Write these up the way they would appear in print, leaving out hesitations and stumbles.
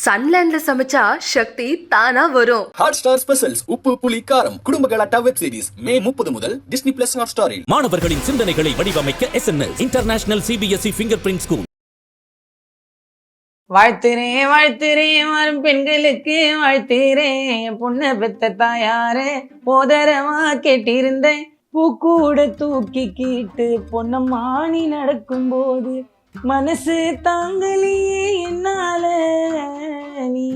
சன்லேண்ட்ல சமைச்சா சக்தி தானா வரும். ஹாட் ஸ்டார் ஸ்பெஷல்ஸ் உப்பு புளி காரம் குடும்ப கலாட்டா வெப் சீரிஸ் மே 30 முதல் டிஸ்னி பிளஸ் ஹாட் ஸ்டாரில். மாணவர்களின் சிந்தனைகளை வடிவமைக்க SNS international CBSE fingerprint school. வாழ்த்துறேன் வாழ்த்துறேன் வரும் பெண்களுக்கு வாழ்த்துறேன், பொண்ணை பெத்த தாயாரே போதரமா கேட்டிருந்தேன். பூக்கூட தூக்கிக்கிட்டு பொன்னம்மானி நடக்கும் போது மனசு தாங்கலையே என்னால, நீ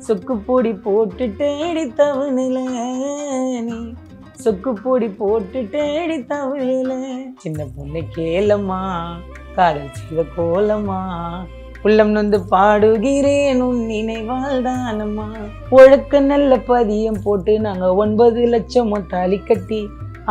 சொக்குப்பொடி போட்டுட்டு தவணுல, நீ சொக்குப்பொடி போட்டுட்டு தவணுல. சின்ன பொண்ணு கேளம்மா காதல் செய்த கோலம்மா, உள்ளம் நொந்து பாடுகிறேன் உன் நினைவால் தானம்மா. ஒழுக்க நல்ல பதியம் போட்டு நாங்க 9 லட்சமும் தாலி கட்டி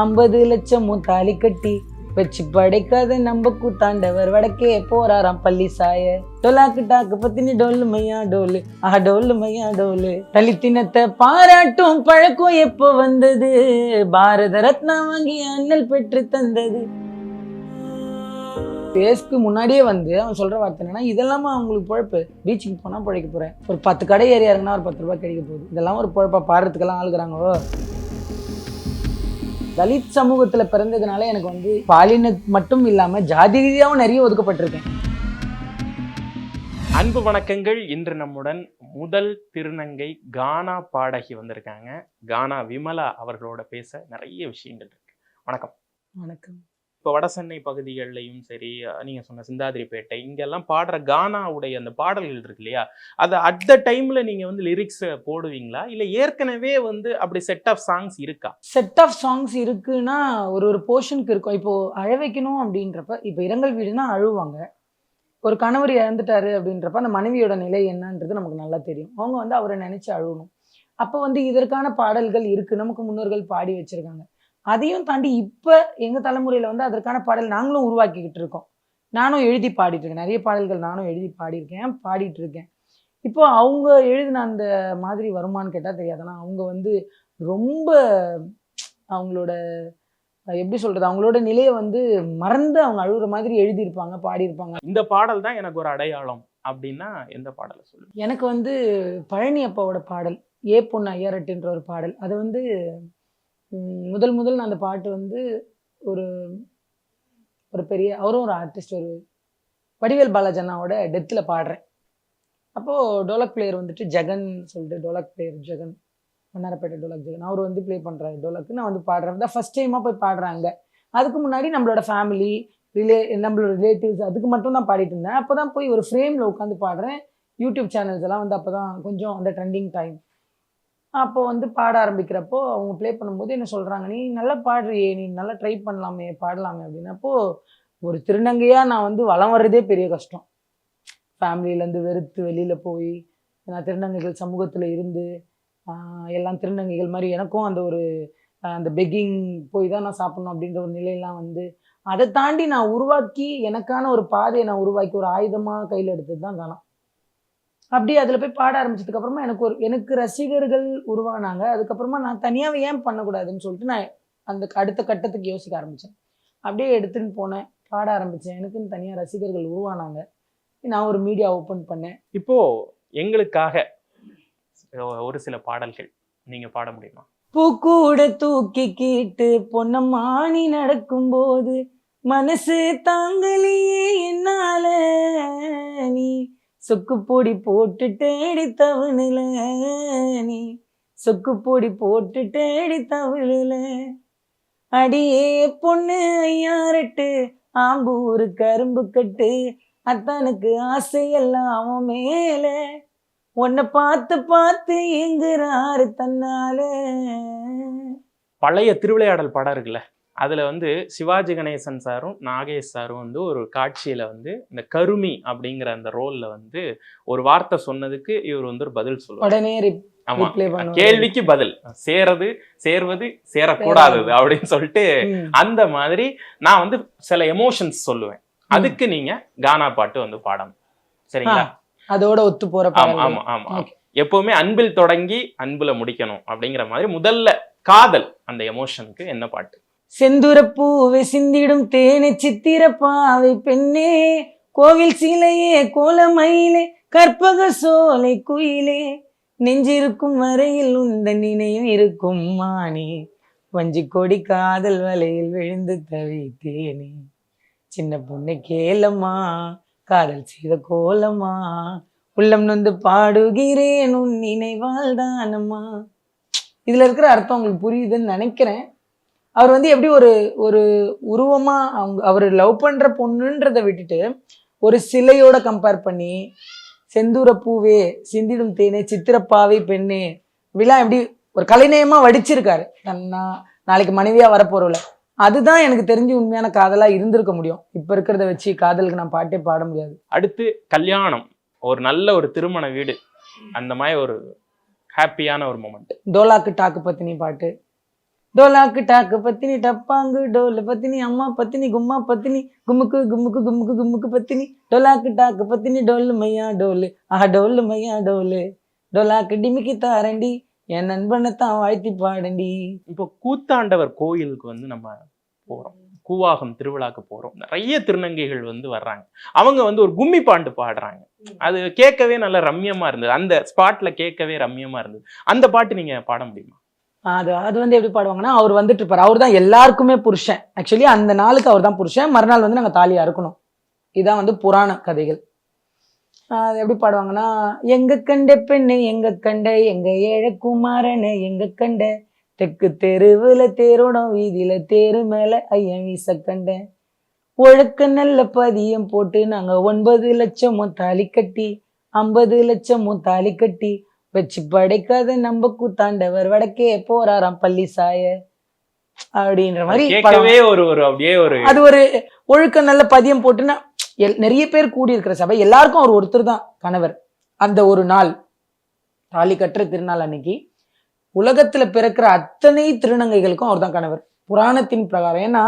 50 லட்சமும் தாலி கட்டி வச்சு படைக்காத நம்ம கூத்தாண்டவர் வடக்கே போறாராம் பள்ளி சாய. டொலாக்கு டாக்கு பத்தினி டோல்லு மையா டோலு, ஆஹா டோல்லு மையா டோலு. தலித்தினத்தை பாராட்டும் பழக்கம் எப்போ வந்தது, பாரத ரத்னா வாங்கி அண்ணல் பெற்று தந்தது. பேஸ்க்கு முன்னாடியே வந்து அவன் சொல்ற வார்த்தை என்னன்னா, இதெல்லாமா அவங்களுக்கு பொழப்பு, பீச்சுக்கு போனா பிழைக்க போறேன், ஒரு 10 கடை ஏறி இறங்கினா ஒரு 10 ரூபாய் கிடைக்க போகுது, இதெல்லாம் ஒரு பொழப்பா பாடுறதுக்கெல்லாம் ஆளுக்குறாங்களோ. தலித் சமூகத்துல பிறந்ததுனால எனக்கு வந்து பாலின மட்டும் இல்லாம ஜாதி ரீதியாகவும் நிறைய ஒதுக்கப்பட்டிருக்கேன். அன்பு வணக்கங்கள். இன்று நம்முடன் முதல் திருநங்கை கானா பாடகி வந்திருக்காங்க. கானா விமலா அவர்களோட பேச நிறைய விஷயங்கள் இருக்கு. வணக்கம். வணக்கம். இப்போ வடசென்னை பகுதிகளிலையும் சரி, நீங்க சொன்ன சிந்தாதிரிப்பேட்டை இங்கெல்லாம் பாடுற கானாவுடைய அந்த பாடல்கள் இருக்கு இல்லையா, அது அட் த டைம்ல நீங்க வந்து லிரிக்ஸ் போடுவீங்களா, இல்ல ஏற்கனவே வந்து அப்படி செட் ஆஃப் சாங்ஸ் இருக்கா? செட் ஆஃப் சாங்ஸ் இருக்குன்னா ஒரு போர்ஷனுக்கு இருக்கும். இப்போ அழ வைக்கணும் அப்படின்றப்ப, இப்போ இரங்கல் வீடுனா அழுவாங்க. ஒரு கணவர் இறந்துட்டாரு அப்படின்றப்ப அந்த மனைவியோட நிலை என்னன்றது நமக்கு நல்லா தெரியும். அவங்க வந்து அவரை நினைச்சு அழுகணும். அப்போ வந்து இதற்கான பாடல்கள் இருக்கு, நமக்கு முன்னோர்கள் பாடி வச்சிருக்காங்க. அதையும் தாண்டி இப்போ எங்கள் தலைமுறையில் வந்து அதற்கான பாடல் நாங்களும் உருவாக்கிக்கிட்டு இருக்கோம். நானும் எழுதி பாடிட்டு இருக்கேன், நிறைய பாடல்கள் நானும் எழுதி பாடிட்டு இருக்கேன். இப்போ அவங்க எழுதின அந்த மாதிரி வருமானு கேட்டால் தெரியாது. ஆனால் அவங்க வந்து ரொம்ப அவங்களோட எப்படி சொல்றது, அவங்களோட நிலையை வந்து மறந்து அவங்க அழுகுற மாதிரி எழுதியிருப்பாங்க, பாடியிருப்பாங்க. இந்த பாடல் தான் எனக்கு ஒரு அடையாளம் அப்படின்னா எந்த பாடலை சொல்லுங்க? எனக்கு வந்து பழனி அப்பாவோட பாடல் ஏ பொண்ணு ஐயாரட்டுன்ற ஒரு பாடல். அது வந்து முதல் நான் அந்த பாட்டு வந்து ஒரு ஒரு பெரிய, அவரும் ஒரு ஆர்டிஸ்ட், ஒரு வடிவேல் பாலாஜண்ணாவோட டெத்தில் பாடுறேன். அப்போது டோலக் பிளேயர் வந்துட்டு ஜெகன் சொல்லிட்டு, டோலக் பிளேயர் ஜெகன், மன்னாரப்பேட்டை டோலக் ஜெகன், அவர் வந்து ப்ளே பண்ணுறாரு டோலக்கு. நான் வந்து பாடுறேன், தான் ஃபஸ்ட் டைமாக போய் பாடுறாங்க. அதுக்கு முன்னாடி நம்மளோட ஃபேமிலி நம்மளோட ரிலேட்டிவ்ஸ் அதுக்கு மட்டும் தான் பாடிட்டு இருந்தேன். அப்போ தான் போய் ஒரு ஃப்ரேமில் உட்காந்து பாடுறேன். யூடியூப் சேனல்ஸ் எல்லாம் வந்து அப்போ தான் கொஞ்சம் அந்த ட்ரெண்டிங் டைம். அப்போ வந்து பாட ஆரம்பிக்கிறப்போ அவங்க ப்ளே பண்ணும்போது என்ன சொல்கிறாங்க, நீ நல்லா பாடுறியே, நீ நல்லா ட்ரை பண்ணலாமே, பாடலாமே அப்படின்னப்போ, ஒரு திருநங்கையாக நான் வந்து வளம் வர்றதே பெரிய கஷ்டம். ஃபேமிலியிலேருந்து வெறுத்து வெளியில் போய் நான் திருநங்கைகள் சமூகத்தில் இருந்து எல்லாம் திருநங்கைகள் மாதிரி எனக்கும் அந்த ஒரு அந்த பெக்கிங் போய் தான் நான் சாப்பிட்ணும் அப்படின்ற ஒரு நிலையெல்லாம் வந்து அதை தாண்டி நான் உருவாக்கி எனக்கான ஒரு பாதையை நான் உருவாக்கி ஒரு ஆயுதமாக கையில் எடுத்தது தான் காணோம். அப்படியே அதில் போய் பாட ஆரம்பிச்சதுக்கப்புறமா எனக்கு ரசிகர்கள் உருவானாங்க. அதுக்கப்புறமா நான் தனியாக ஏன் பண்ணக்கூடாதுன்னு சொல்லிட்டு நான் அந்த அடுத்த கட்டத்துக்கு யோசிக்க ஆரம்பித்தேன். அப்படியே எடுத்துன்னு போனேன், பாட ஆரம்பித்தேன். எனக்குன்னு தனியாக ரசிகர்கள் உருவானாங்க. நான் ஒரு மீடியா ஓப்பன் பண்ணேன். இப்போது எங்களுக்காக ஒரு சில பாடல்கள் நீங்கள் பாட முடியுமா? பூக்கூட தூக்கிக்கிட்டு பொன்னம்மானி நடக்கும்போது மனசு தாங்கலையே என்னால, நீ சொக்குப்பொடி போட்டுட்டு தவணுல, நீ சொக்குப்பொடி போட்டுட்டு தவணுல. அடியே பொண்ணு ஐயாரட்டு ஆம்பூரு கரும்பு கட்டு, அத்தானுக்கு ஆசையெல்லாம் அவன் மேல, உன்னை பார்த்து எங்குறாரு தன்னால. பழைய திருவிளையாடல் படம் இருக்குல்ல, அதில் வந்து சிவாஜி கணேசன் சாரும் நாகேஷ் சாரும் வந்து ஒரு காட்சியில் வந்து இந்த கருமி அப்படிங்கிற அந்த ரோலில் வந்து ஒரு வார்த்தை சொன்னதுக்கு இவர் வந்து ஒரு பதில் சொல்லுவார். உடனே ஆமா, கேள்விக்கு பதில், சேர்வது சேரக்கூடாதது அப்படின்னு சொல்லிட்டு அந்த மாதிரி நான் வந்து சில எமோஷன்ஸ் சொல்லுவேன். அதுக்கு நீங்க கானா பாட்டு வந்து பாடணும், சரிங்களா? அதோட ஒத்து போற. ஆமா ஆமா, எப்பவுமே அன்பில் தொடங்கி அன்புல முடிக்கணும் அப்படிங்கிற மாதிரி முதல்ல காதல் அந்த எமோஷனுக்கு என்ன பாட்டு? செந்துரப்பூவை சிந்திடும் தேனை சித்திரப்பாவை பெண்ணே, கோவில் சீலையே கோலமயிலே கற்பக சோலை குயிலே நெஞ்சிருக்கும் வரையில் உந்த நினைவு இருக்கும் மானே வஞ்சி கொடி காதல் வலையில் விழுந்து தவித்தேனே சின்ன பொண்ணு கேளம்மா காதல் செய்த கோலமா உள்ளம் நொந்து பாடுகிறேன் உன் நினைவால் தானம்மா. இதுல இருக்கிற அர்த்தம் உங்களுக்கு புரியுதுன்னு நினைக்கிறேன். அவர் வந்து எப்படி ஒரு ஒரு உருவமா அவர் லவ் பண்ற பொண்ணுன்றதை விட்டுட்டு ஒரு சிலையோட கம்பேர் பண்ணி செந்தூர பூவே சிந்திடும் தேனே சித்திரப்பாவை பெண்ணே இப்படிலாம் எப்படி ஒரு கலைநயமா வடிச்சிருக்காரு. நாளைக்கு மனைவியா வரப்போறோம்ல, அதுதான் எனக்கு தெரிஞ்சு உண்மையான காதலா இருந்திருக்க முடியும். இப்ப இருக்கிறத வச்சு காதலுக்கு நான் பாட்டே பாட முடியாது. அடுத்து கல்யாணம், ஒரு நல்ல ஒரு திருமண வீடு, அந்த மாதிரி ஒரு ஹாப்பியான ஒரு மொமெண்ட். டோலாக்கு டாக்கு பத்தினி பாட்டு. டோலாக்கு டாக்கு பத்தினி டப்பாங்கு டோலு பத்தினி அம்மா பத்தினி கும்மா பத்தினி கும்முக்கு கும்முக்கு கும்முக்கு கும்முக்கு பத்தினி டோலாக்கு டாக்கு பத்தினி டோலு மையா டோலு ஆஹா டோலு மையா டோலு டோலாக்கு டிமிக்கி தாரண்டி என் நண்பனை தான் வாழ்த்தி பாடண்டி. இப்போ கூத்தாண்டவர் கோயிலுக்கு வந்து நம்ம போறோம், கூவாகம் திருவிழாக்கு போறோம். நிறைய திருநங்கைகள் வந்து வர்றாங்க. அவங்க வந்து ஒரு கும்மி பாட்டு பாடுறாங்க. அது கேட்கவே நல்ல ரம்யமா இருந்தது. அந்த ஸ்பாட்ல கேட்கவே ரம்யமா இருந்தது. அந்த பாட்டு நீங்க பாட முடியுமா? அது வந்து எப்படி பாடுவாங்கன்னா, அவர் வந்துட்டு இருப்பாரு. அவர் தான் எல்லாருக்குமே புருஷன். ஆக்சுவலி அந்த நாளுக்கு அவர் தான் புருஷன். மறுநாள் வந்து நாங்கள் தாலியா இருக்கணும். இதான் வந்து புராண கதைகள். அது எப்படி பாடுவாங்கன்னா, எங்க கண்ட பெண்ணு எங்க கண்ட எங்க ஏழ குமாரனு எங்க கண்ட தெற்கு தெருவுல தேரோடம் வீதியில தேரு மேல ஐயன் வீச கண்டேன் ஒழுக்க நல்ல பதியம் போட்டு நாங்க 9 லட்சமும் தாலி கட்டி 50 லட்சமும் தாலி கட்டி வச்சு படைக்காத நம்ம கூத்தாண்டவர் வடக்கே போறாராம் பள்ளி சாய அப்படின்ற மாதிரி அது ஒரு ஒழுக்க நல்ல பதியம் போட்டுன்னா நிறைய பேர் கூடி இருக்கிற சபை, எல்லாருக்கும் அவர் ஒருத்தர் தான் கணவர். அந்த ஒரு நாள் தாலி கட்டுற திருநாள் அன்னைக்கு உலகத்துல பிறக்கிற அத்தனை திருநங்கைகளுக்கும் அவர் தான் கணவர் புராணத்தின் பிரகாரம். ஏன்னா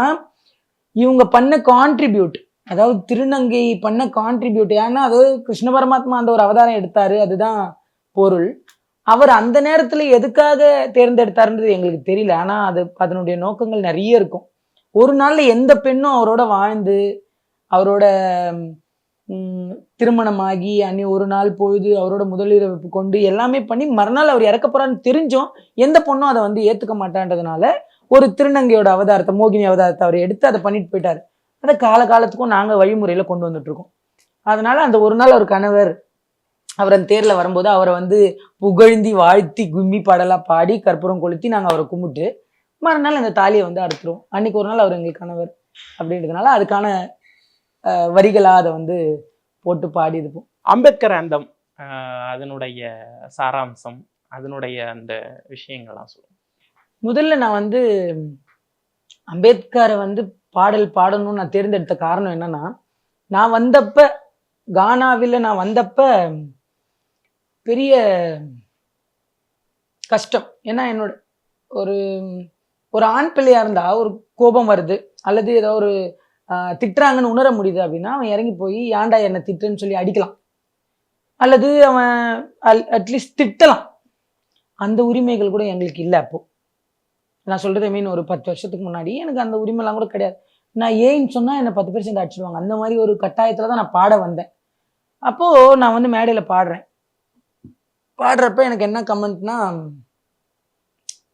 இவங்க பண்ண கான்ட்ரிபியூட், அதாவது திருநங்கை பண்ண கான்ட்ரிபியூட், ஏன்னா அதாவது கிருஷ்ண பரமாத்மா அந்த ஒரு அவதாரம் எடுத்தாரு, அதுதான் பொருள். அவர் அந்த நேரத்துல எதுக்காக தேர்ந்தெடுத்தாருன்றது எங்களுக்கு தெரியல. ஆனா அதனுடைய நோக்கங்கள் நிறைய இருக்கும். ஒரு நாள்ல எந்த பெண்ணும் அவரோட வாழ்ந்து அவரோட திருமணமாகி அன்னி ஒரு நாள் பொழுது அவரோட முதலிரவு கொண்டு எல்லாமே பண்ணி மறுநாள் அவர் இறக்க போறான்னு தெரிஞ்சும் எந்த பொண்ணும் அதை வந்து ஏத்துக்க மாட்டான்றதுனால ஒரு திருநங்கையோட அவதாரத்தை, மோகினி அவதாரத்தை அவர் எடுத்து அதை பண்ணிட்டு போயிட்டாரு. அதை காலத்துக்கும் நாங்க வழிமுறையில கொண்டு வந்துட்டு இருக்கோம். அதனால அந்த ஒரு நாள் அவர் கணவர் அவர் அந்த தேர்ல வரும்போது அவரை வந்து புகழ்ந்தி வாழ்த்தி கும்மி பாடலா பாடி கற்பூரம் கொளுத்தி நாங்க அவரை கும்பிட்டு மறுநாள் அந்த தாலியை வந்து அறுத்துருவோம். அன்னைக்கு ஒரு நாள் அவர் எங்களுக்கு கணவர் அப்படின்றதுனால அதுக்கான வரிகளா அதை வந்து போட்டு பாடி இருப்போம். அம்பேத்கர் அந்தம், அதனுடைய சாராம்சம், அதனுடைய அந்த விஷயங்கள்லாம் சொல்லுங்க. முதல்ல நான் வந்து அம்பேத்கரை வந்து பாடல் பாடணும்னு நான் தேர்ந்தெடுத்த காரணம் என்னன்னா, நான் வந்தப்ப கானாவில் நான் வந்தப்ப பெரிய கஷ்டம். ஏன்னா என்னோட ஒரு ஆண் பிள்ளையா இருந்தா ஒரு கோபம் வருது அல்லது ஏதோ ஒரு திட்டுறாங்கன்னு உணர முடியுது அப்படின்னா அவன் இறங்கி போய் ஏன்டா என்னை திட்டுன்னு சொல்லி அடிக்கலாம் அல்லது அவன் அட்லீஸ்ட் திட்டலாம். அந்த உரிமைகள் கூட எங்களுக்கு இல்லை. அப்போ நான் சொல்றது மீன் ஒரு 10 வருஷத்துக்கு முன்னாடி எனக்கு அந்த உரிமைலாம் கூட கிடையாது. நான் ஏன்னு சொன்னா என்னை 10 பேர் சேர்ந்து அடிச்சிடுவாங்க. அந்த மாதிரி ஒரு கட்டாயத்துல தான் நான் பாட வந்தேன். அப்போ நான் வந்து மேடையில பாடுறப்ப எனக்கு என்ன கமெண்ட்னா,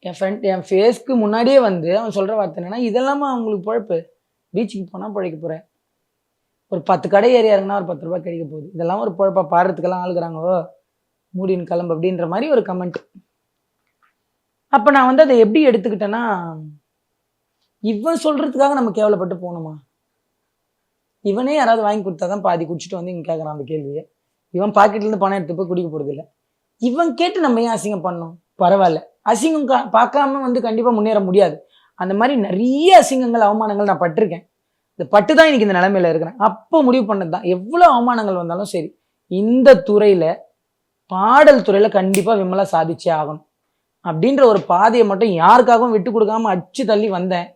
என் ஃபேஸ்க்கு முன்னாடியே வந்து அவன் சொல்ற வார்த்தை என்னன்னா, இதெல்லாமா அவங்களுக்கு பொழப்பு, பீச்சுக்கு போனா பிழைக்க போறேன், ஒரு 10 கடை ஏரியா இருக்குன்னா ஒரு 10 ரூபாய் கிடைக்க போகுது, இதெல்லாம் ஒரு பொழப்பா, பாடுறதுக்கெல்லாம் ஆளுக்குறாங்கோ, மூடின்னு கிளம்பு அப்படின்ற மாதிரி ஒரு கமெண்ட். அப்ப நான் வந்து அதை எப்படி எடுத்துக்கிட்டேன்னா, இவன் சொல்றதுக்காக நம்ம கேவலப்பட்டு போகணுமா? இவனே யாராவது வாங்கி கொடுத்தாதான் பாதி குடிச்சிட்டு வந்து இங்க கேட்கறான் அந்த கேள்வியை. இவன் பாக்கெட்ல இருந்து பணம் எடுத்து போய் குடிக்க போறது இல்லை. இவன் கேட்டு நம்ம ஏன் அசிங்கம் பண்ணோம்? பரவாயில்ல, அசிங்கம் பார்க்காம வந்து கண்டிப்பா முன்னேற முடியாது. அந்த மாதிரி நிறைய அசிங்கங்கள் அவமானங்கள் நான் பட்டிருக்கேன். இந்த பட்டுதான் இன்னைக்கு இந்த நிலைமையில இருக்கிறேன். அப்போ முடிவு பண்ணதுதான், எவ்வளவு அவமானங்கள் வந்தாலும் சரி இந்த துறையில, பாடல் துறையில கண்டிப்பா விமலா சாதிச்சே ஆகணும் அப்படின்ற ஒரு பாதையை மட்டும் யாருக்காகவும் விட்டு கொடுக்காம அடிச்சு தள்ளி வந்தேன்.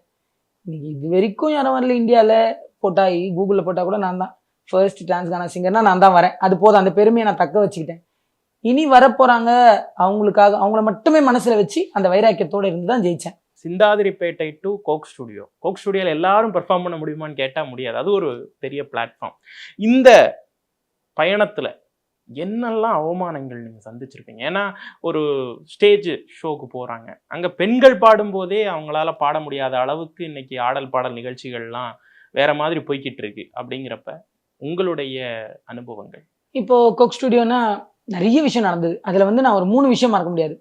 இன்னைக்கு இது வரைக்கும் யாரும் வரல. இந்தியாவில் போட்டா, கூகுளில் போட்டால் கூட நான் தான் ஃபர்ஸ்ட் டான்ஸ் கானா சிங்கர்னா நான் தான் வரேன். அது போதும், அந்த பெருமையை நான் தக்க வச்சுக்கிட்டேன். இனி வரப்போறாங்க, அவங்களுக்காக அவங்கள மட்டுமே மனசுல வச்சு அந்த வைராக்கியத்தோடு இருந்து தான் ஜெயிச்சேன். சிந்தாதிரிப்பேட்டை டு கோக் ஸ்டுடியோவில் எல்லாரும் பெர்ஃபார்ம் பண்ண முடியுமான்னு கேட்டால் முடியாது. அது ஒரு பெரிய பிளாட்ஃபார்ம். இந்த பயணத்தில் என்னெல்லாம் அவமானங்கள் நீங்க சந்திச்சிருப்பீங்க? ஏன்னா ஒரு ஸ்டேஜ் ஷோக்கு போறாங்க, அங்க பெண்கள் பாடும்போதே அவங்களால பாட முடியாத அளவுக்கு இன்னைக்கு ஆடல் பாடல் நிகழ்ச்சிகள்லாம் வேற மாதிரி போய்கிட்டு இருக்கு. அப்படிங்கிறப்ப உங்களுடைய அனுபவங்கள்? இப்போ கோக் ஸ்டுடியோனா நிறைய விஷயம் நடந்தது. அதில் வந்து நான் ஒரு 3 விஷயம் மறக்க முடியாது.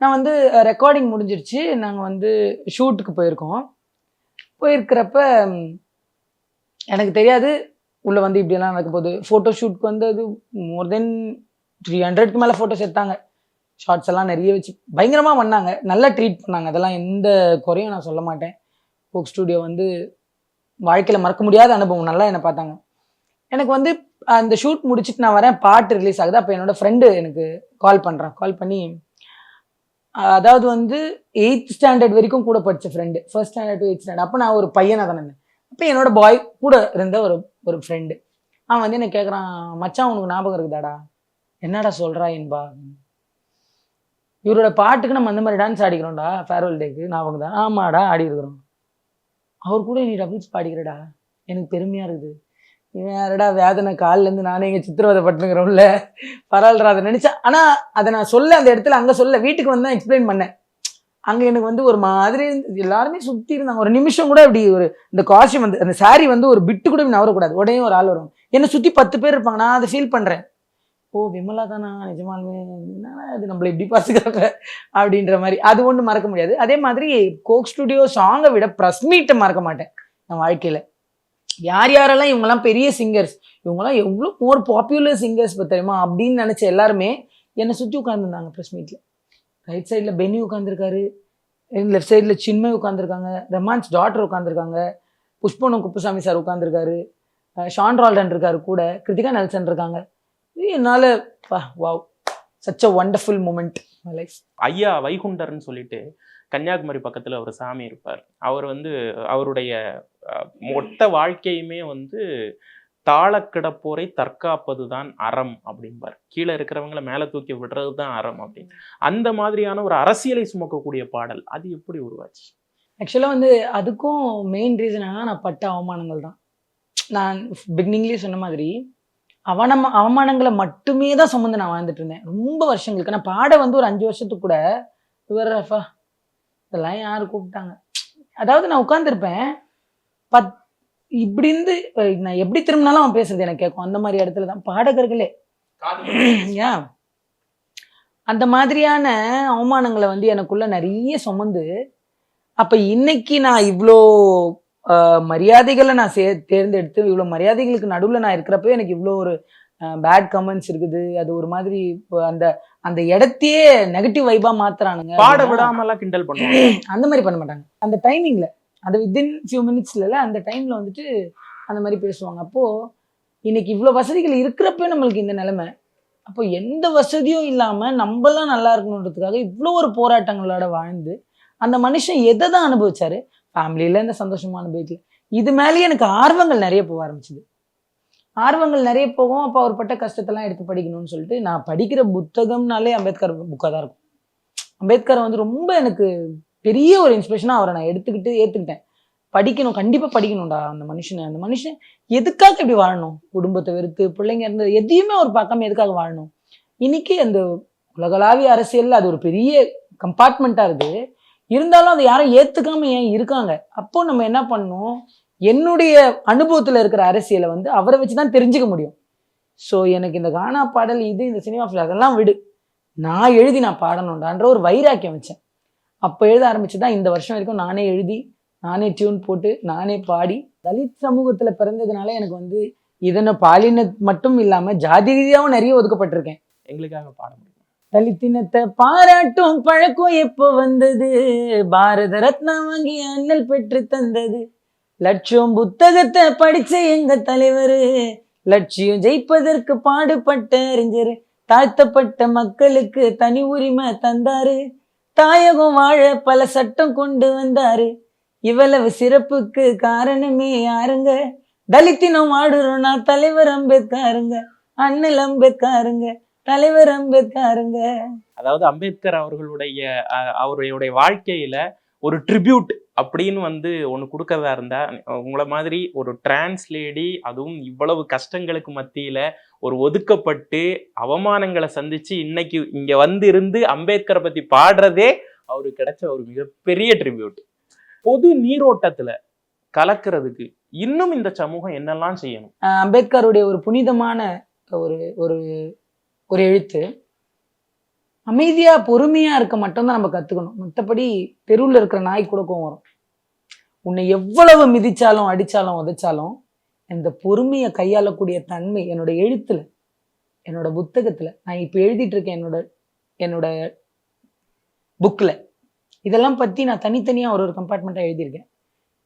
நான் வந்து ரெக்கார்டிங் முடிஞ்சிருச்சு. நாங்கள் வந்து ஷூட்டுக்கு போயிருக்கோம். போயிருக்கிறப்ப எனக்கு தெரியாது உள்ளே வந்து இப்படியெல்லாம் நடக்க போகுது. ஃபோட்டோ ஷூட்க்கு வந்து அது மோர் தென் 300க்கு மேலே ஃபோட்டோஸ் எடுத்தாங்க. ஷார்ட்ஸ் எல்லாம் நிறைய வச்சு பயங்கரமாக பண்ணாங்க. நல்லா ட்ரீட் பண்ணாங்க. அதெல்லாம் எந்த குறையும் நான் சொல்ல மாட்டேன். கோக் ஸ்டுடியோ வந்து வாழ்க்கையில் மறக்க முடியாத அனுபவம். நல்லா என்னை பார்த்தாங்க. எனக்கு வந்து அந்த ஷூட் முடிச்சுட்டு நான் வரேன், பாட்டு ரிலீஸ் ஆகுது. அப்போ என்னோட ஃப்ரெண்டு எனக்கு கால் பண்ணுறான். கால் பண்ணி, அதாவது வந்து 8th ஸ்டாண்டர்ட் வரைக்கும் கூட படித்த friend, 1st standard to 8th standard. அப்போ நான் ஒரு பையனாக தானே இருந்தேன். அப்போ என்னோட பாய் கூட இருந்த ஒரு ஃப்ரெண்டு அவன் வந்து என்ன கேட்குறான், மச்சான் உனக்கு ஞாபகம் இருக்குதாடா? என்னடா சொல்கிறா என்பா, இவரோட பாட்டுக்கு நம்ம அந்த மாதிரி டான்ஸ் ஆடிக்கிறோம்டா ஃபேர்வெல் டேக்கு, ஞாபகம் தான்? ஆமாடா ஆடி இருக்கிறோம். அவர் கூட நீ டபுள்ஸ் பாடிக்கிறடா, எனக்கு பெருமையாக இருக்குது. இவன் யாரடா வேதனை, காலிலேருந்து நானே இங்கே சித்திரவதை பட்டுங்கிறோம்ல, பரவாயில்லடா அதை நினச்சேன். ஆனால் அதை நான் சொல்ல அந்த இடத்துல அங்கே சொல்ல, வீட்டுக்கு வந்து தான் எக்ஸ்பிளைன் பண்ணேன். அங்கே எனக்கு வந்து ஒரு மாதிரி எல்லாருமே சுற்றி இருந்தாங்க. ஒரு நிமிஷம் கூட இப்படி ஒரு இந்த காஸ்டியூம் வந்து அந்த சாரீ வந்து ஒரு பிட்டு கூட நவரக்கூடாது. உடனே ஒரு ஆள் வரும், என்னை சுற்றி 10 பேர் இருப்பாங்க. நான் அதை ஃபீல் பண்ணுறேன். ஓ விமலா தானா, நிஜமாலுமே என்னன்னா அது நம்மளை இப்படி பார்த்துக்கிறாங்க அப்படின்ற மாதிரி. அது ஒன்று மறக்க முடியாது. அதே மாதிரி கோக் ஸ்டுடியோ சாங்கை விட ப்ரெஸ் மீட்டை மறக்க மாட்டேன் என் வாழ்க்கையில். யார் யாரெல்லாம் இவங்கெல்லாம் பெரிய சிங்கர்ஸ், இவங்கெல்லாம் எவ்வளோ மோர் பாப்புலர் சிங்கர்ஸ் தெரியுமா அப்படின்னு நினச்ச எல்லாருமே என்னை சுற்றி உட்காந்துருந்தாங்க ப்ரெஸ் மீட்டில். ரைட் சைடில் பென்னி உட்காந்துருக்காரு, லெஃப்ட் சைடில் சின்மய் உட்காந்துருக்காங்க, ரஹ்மான்ஸ் டாட்டர் உட்காந்துருக்காங்க, புஷ்பவனம் குப்புசாமி சார் உட்காந்துருக்காரு, ஷான் ரால்டன் இருக்காரு, கூட கிருத்திகா நெல்சன் இருக்காங்க. என்னால் wow such a wonderful moment my life. ஐயா வைகுண்டர்னு சொல்லிட்டு கன்னியாகுமரி பக்கத்துல ஒரு சாமி இருப்பார். அவர் வந்து அவருடைய மொத்த வாழ்க்கையுமே வந்து தாளக்கிடப்போரை தற்காப்பது தான் அறம் அப்படின்பார். கீழே இருக்கிறவங்களை மேலே தூக்கி விடுறது தான் அறம் அப்படின்னு. அந்த மாதிரியான ஒரு அரசியலை சுமக்கக்கூடிய பாடல் அது எப்படி உருவாச்சு? ஆக்சுவலாக வந்து அதுக்கும் மெயின் ரீசன் என்னன்னா, நான் பட்ட அவமானங்கள் தான். நான் பிகினிங்லேயே சொன்ன மாதிரி அவமானங்களை மட்டுமே தான் சுமந்து நான் வாழ்ந்துட்டு இருந்தேன் ரொம்ப வருஷங்களுக்கு. நான் பாட வந்து ஒரு 5 வருஷத்துக்கு கூட இவர்ஃபா இதெல்லாம் யார் கூப்பிட்டாங்க, அதாவது நான் உட்காந்துருப்பேன் இப்படி இருந்து நான் எப்படி திரும்பினாலும் அவன் பேசுறது எனக்கு கேட்கும். அந்த மாதிரி இடத்துல தான் பாடகர்களே ஏன் அந்த மாதிரியான அவமானங்களை வந்து எனக்குள்ள நிறைய சுமந்து, அப்ப இன்னைக்கு நான் இவ்வளோ மரியாதைகளை நான் தேர்ந்தெடுத்து இவ்வளோ மரியாதைகளுக்கு நடுவில் நான் இருக்கிறப்ப எனக்கு இவ்வளோ ஒரு பேட் கமெண்ட்ஸ் இருக்குது. அது ஒரு மாதிரி அந்த அந்த இடத்தையே நெகட்டிவ் வைபா மாத்துறானுங்க. பாட விடாமலாம் கிண்டல் பண்ணுவாங்க. அந்த மாதிரி பண்ண மாட்டாங்க அந்த டைமிங்ல, அது வித்தின் ஃபியூ மினிட்ஸ்ல அந்த டைம்ல வந்துட்டு அந்த மாதிரி பேசுவாங்க. அப்போ இன்னைக்கு இவ்வளோ வசதிகள் இருக்கிறப்ப நம்மளுக்கு இந்த நிலைமை. அப்போ எந்த வசதியும் இல்லாம நம்மளாம் நல்லா இருக்கணுன்றதுக்காக இவ்வளோ ஒரு போராட்டங்களோட வாழ்ந்து அந்த மனுஷன் எதை தான் அனுபவிச்சாரு? ஃபேமிலியில இந்த சந்தோஷமா அனுபவிக்கல. இது மேலேயே எனக்கு ஆர்வங்கள் நிறைய போக ஆரம்பிச்சுது. ஆர்வங்கள் நிறைய போகும். அப்போ அவர் பட்ட கஷ்டத்தெல்லாம் எடுத்து படிக்கணும்னு சொல்லிட்டு நான் படிக்கிற புத்தகம்னாலே அம்பேத்கர் புக்காக தான் இருக்கும். அம்பேத்கரை வந்து ரொம்ப எனக்கு பெரிய ஒரு இன்ஸ்பிரேஷனாக அவரை நான் ஏற்றுக்கிட்டேன். படிக்கணும், கண்டிப்பாக படிக்கணும்டா அந்த மனுஷன் எதுக்காக இப்படி வாழணும்? குடும்பத்தை வெறுத்து பிள்ளைங்க இருந்தது எதையுமே ஒரு பார்க்காம எதுக்காக வாழணும்? இன்னைக்கு அந்த உலகளாவிய அரசியல் அது ஒரு பெரிய கம்பார்ட்மெண்ட்டாக இருக்குது. இருந்தாலும் அதை யாரும் ஏற்றுக்காம ஏன் இருக்காங்க? அப்போ நம்ம என்ன பண்ணணும்? என்னுடைய அனுபவத்தில் இருக்கிற அரசியலை வந்து அவரை வச்சு தான் தெரிஞ்சுக்க முடியும். ஸோ எனக்கு இந்த கானா பாடல் இந்த சினிமா ஃபீல் அதெல்லாம் விடு, நான் எழுதி நான் பாடணும்டான்ற ஒரு வைராக்கியம் வச்சேன். அப்போ எழுத ஆரம்பிச்சுதான் இந்த வருஷம் வரைக்கும் நானே எழுதி நானே டியூன் போட்டு நானே பாடி. தலித் சமூகத்தில் பிறந்ததுனால எனக்கு வந்து இதனை பாலின மட்டும் இல்லாமல் ஜாதி ரீதியாகவும் நிறைய ஒதுக்கப்பட்டிருக்கேன். எங்களுக்காக பாட முடியும்? தலித்தினத்தை பாராட்டும் பழக்கம் எப்போ வந்தது? பாரத ரத்னா வாங்கி அண்ணல் பெற்று தந்தது. லட்சம் புத்தகத்தை படிச்ச எங்க தலைவர், லட்சியம் ஜெயிப்பதற்கு பாடுபட்ட அறிஞர், தாழ்த்தப்பட்ட மக்களுக்கு தனி உரிமை தந்தாரு, தாயகம் வாழ பல சட்டம் கொண்டு வந்தாரு. இவ்வளவு சிறப்புக்கு காரணமே யாருங்க? தலித்தினம் வாடுறோம்னா தலைவர் அம்பேத்கருங்க, அண்ணல் அம்பேத்கருங்க, தலைவர் அம்பேத்கருங்க. அதாவது அம்பேத்கர் அவர்களுடைய வாழ்க்கையில ஒரு ட்ரிபியூட் அப்படின்னு வந்து ஒண்ணு கொடுக்கறதா இருந்தா, உங்களை மாதிரி ஒரு டிரான்ஸ் லேடி, அதுவும் இவ்வளவு கஷ்டங்களுக்கு மத்தியில ஒரு ஒதுக்கப்பட்டு அவமானங்களை சந்திச்சு இன்னைக்கு இங்க வந்து இருந்து அம்பேத்கரை பத்தி பாடுறதே அவருக்கு கிடைச்ச ஒரு மிகப்பெரிய ட்ரிபியூட். பொது நீரோட்டத்துல கலக்கிறதுக்கு இன்னும் இந்த சமூகம் என்னெல்லாம் செய்யணும்? அம்பேத்கருடைய ஒரு புனிதமான ஒரு ஒரு ஒரு எழுத்து, அமைதியா பொறுமையா இருக்க மட்டும்தான் நம்ம கத்துக்கணும். மற்றபடி தெருவில் இருக்கிற நாய் கூட கோவம் வரும். உன்னை எவ்வளவு மிதிச்சாலும் அடிச்சாலும் உதைச்சாலும் இந்த பொறுமையை கையாளக்கூடிய தன்மை என்னோட எழுத்துல, என்னோட புத்தகத்துல, நான் இப்ப எழுதிட்டு இருக்கேன் என்னோட புக்ல, இதெல்லாம் பத்தி நான் தனித்தனியா ஒரு கம்பார்ட்மெண்ட்டா எழுதியிருக்கேன்.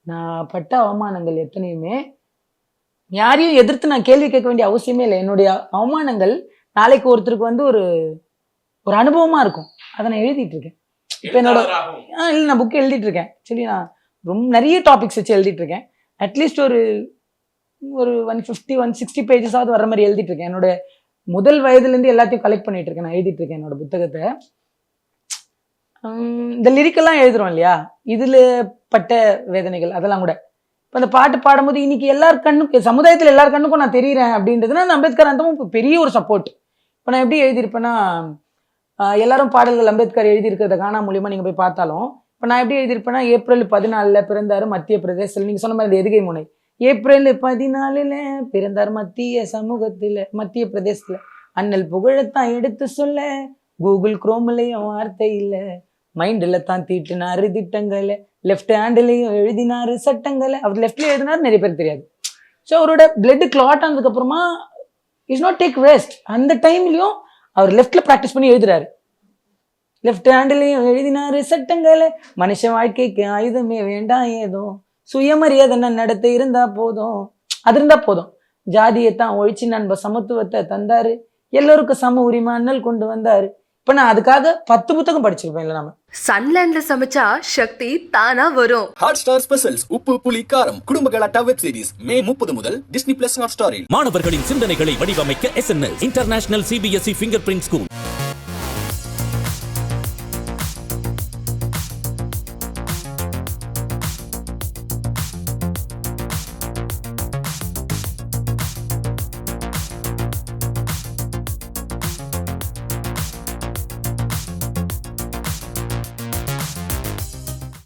நான் பட்ட அவமானங்கள் எத்தனையுமே யாரையும் எதிர்த்து நான் கேள்வி கேட்க வேண்டிய அவசியமே இல்லை. என்னுடைய அவமானங்கள் நாளைக்கு ஒருத்தருக்கு வந்து ஒரு ஒரு அனுபவமா இருக்கும். அதை நான் எழுதிட்டு இருக்கேன். இப்போ என்னோட இல்லை, நான் புக் எழுதிட்டு இருக்கேன். சரி, நான் ரொம்ப நிறைய டாபிக்ஸ் வச்சு எழுதிட்டு இருக்கேன். அட்லீஸ்ட் ஒரு 150 160 பேஜஸாவது வர மாதிரி எழுதிட்டு இருக்கேன். என்னோட முதல் வயதுலேருந்து எல்லாத்தையும் கலெக்ட் பண்ணிட்டு இருக்கேன். நான் எழுதிட்டு இருக்கேன் என்னோட புத்தகத்தை. இந்த லிரிக்கெல்லாம் எழுதுறோம் இல்லையா, இதுல பட்ட வேதனைகள் அதெல்லாம் கூட இப்போ அந்த பாட்டு பாடும்போது இன்னைக்கு எல்லார் கண்ணுக்கும், சமுதாயத்தில் எல்லார் கண்ணுக்கும் நான் தெரியுறேன் அப்படின்றதுனா அந்த அம்பேத்கர் அந்தமும் பெரிய ஒரு சப்போர்ட். இப்போ நான் எப்படி எழுதியிருப்பேன்னா, எல்லாரும் பாடல்கள் அம்பேத்கர் எழுதியிருக்கிறத காணா மூலியமா நீங்க போய் பார்த்தாலும், இப்போ நான் எப்படி எழுதியிருப்பேன்னா, ஏப்ரல் 14 பிறந்தாரு மத்திய பிரதேசத்தில். நீங்க சொன்ன மாதிரி இந்த எதுகை முனை, ஏப்ரல் 14 பிறந்தார் மத்திய பிரதேசத்துல, அண்ணல் புகழத்தான் எடுத்து சொல்ல கூகுள் குரோம்லயும் வார்த்தை இல்லை, மைண்ட்ல தான் தீட்டினாரு திட்டங்களை, லெஃப்ட் ஹேண்ட்லயும் எழுதினாரு சட்டங்களை. அவர் லெஃப்ட்ல எழுதினாரு, நிறைய பேர் தெரியாது. ஸோ அவரோட பிளட் கிளாட் ஆனதுக்கு அப்புறமா இஸ் நாட் டேக் ரெஸ்ட். அந்த டைம்லயும் அவர் லெஃப்ட்ல ப்ராக்டிஸ் பண்ணி எழுதுறாரு. லெஃப்ட் ஹேண்ட்லயும் எழுதினாரு சட்டங்களை, மனுஷன் வாழ்க்கைக்கு ஆயுதமே வேண்டாம் ஏதோ, சுயமரியாதை நடத்த இருந்தா போதும், அது இருந்தா போதும், ஜாதியைத்தான் ஒழிச்சு நண்ப சமத்துவத்தை தந்தாரு, எல்லோருக்கும் சம உரிமை அண்ணல் கொண்டு வந்தாரு. இப்ப நான் அதுக்காக 10 புத்தகம் படிச்சிருப்பேன். இல்ல நாம சன்லேண்ட்ல சமைச்சா சக்தி தானா வரும். ஹாட் ஸ்டார் ஸ்பெஷல்ஸ் உப்பு புளி காரம் குடும்ப கலாட்டா வெப் சீரிஸ் மே 30 முதல் டிஸ்னி பிளஸ் ஹாட் ஸ்டாரில். மாணவர்களின் சிந்தனைகளை வடிவமைக்க SNS international CBSE finger print school.